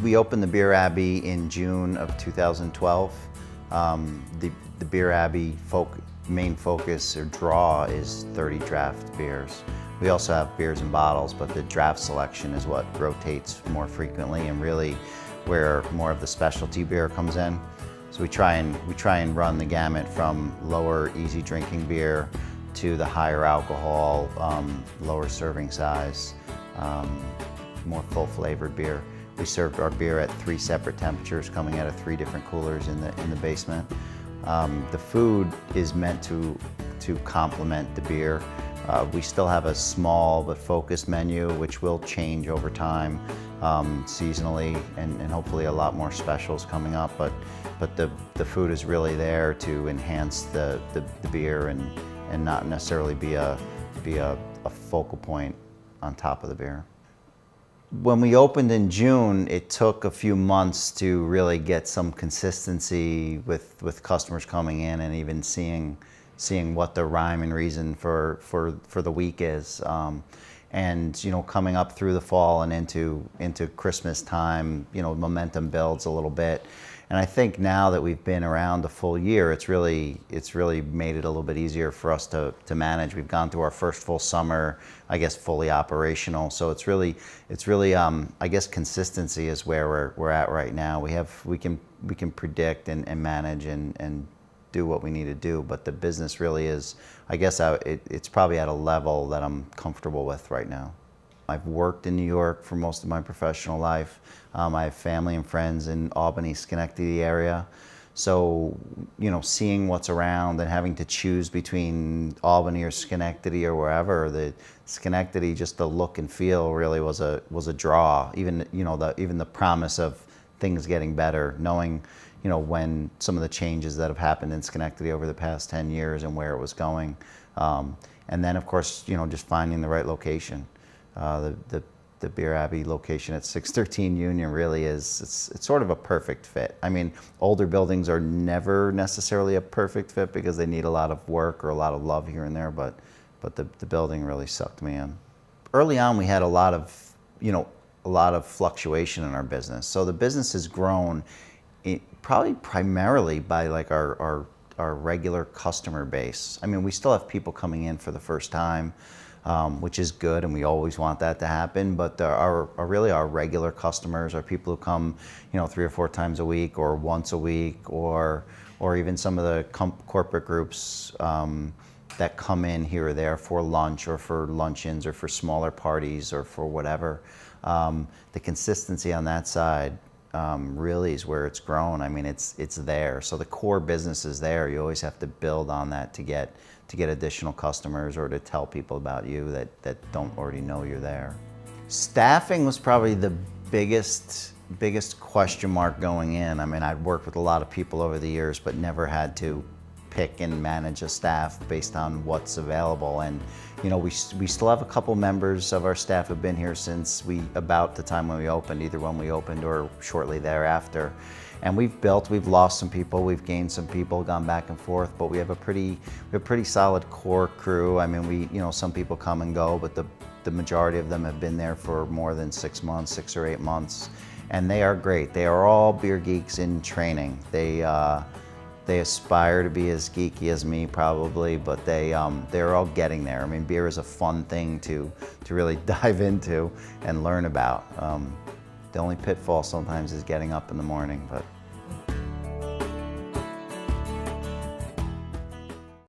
We opened the Beir Abbey in June of 2012. The Beir Abbey main focus or draw is 30 draft beers. We also have beers and bottles, but the draft selection is what rotates more frequently and really where more of the specialty beer comes in. So we try and run the gamut from lower easy drinking beer to the higher alcohol, lower serving size, more full flavored beer. We served our beer at 3 separate temperatures coming out of 3 different coolers in the basement. The food is meant to complement the beer. We still have a small but focused menu which will change over time seasonally and hopefully a lot more specials coming up, but the food is really there to enhance the beer and not necessarily be a focal point on top of the beer. When we opened in June, it took a few months to really get some consistency with customers coming in and even seeing what the rhyme and reason for the week is. And coming up through the fall and into Christmas time, momentum builds a little bit. And I think now that we've been around a full year, it's really made it a little bit easier for us to manage. We've gone through our first full summer, I guess, fully operational. So it's really I guess consistency is where we're at right now. We can predict and manage and do what we need to do, but the business really is, I guess, it's probably at a level that I'm comfortable with right now. I've worked in New York for most of my professional life. I have family and friends in Albany, Schenectady area. So, seeing what's around and having to choose between Albany or Schenectady or wherever, the Schenectady, just the look and feel really was a draw. Even, even the promise of things getting better, knowing, when some of the changes that have happened in Schenectady over the past 10 years and where it was going. And then, of course, just finding the right location. The Beir Abbey location at 613 Union really is, it's sort of a perfect fit. I mean, older buildings are never necessarily a perfect fit because they need a lot of work or a lot of love here and there, but the building really sucked me in. Early on, we had a lot of fluctuation in our business. So the business has grown probably primarily by like our regular customer base. I mean, we still have people coming in for the first time, which is good, and we always want that to happen. But our regular customers are people who come, 3 or 4 times a week, or once a week, or even some of the corporate groups that come in here or there for lunch, or for luncheons, or for smaller parties, or for whatever. The consistency on that side really is where it's grown. I mean, it's there. So the core business is there. You always have to build on that to get additional customers or to tell people about you that don't already know you're there. Staffing was probably the biggest question mark going in. I mean, I'd worked with a lot of people over the years, but never had to pick and manage a staff based on what's available. And we still have a couple members of our staff who've been here since about the time when we opened, either when we opened or shortly thereafter. And we've lost some people, we've gained some people, gone back and forth, but we have a pretty solid core crew. I mean, some people come and go, but the majority of them have been there for more than 6 months, 6 or 8 months, and they are great. They are all beer geeks in training. They aspire to be as geeky as me probably, but they're all getting there. I mean, beer is a fun thing to really dive into and learn about. The only pitfall sometimes is getting up in the morning, but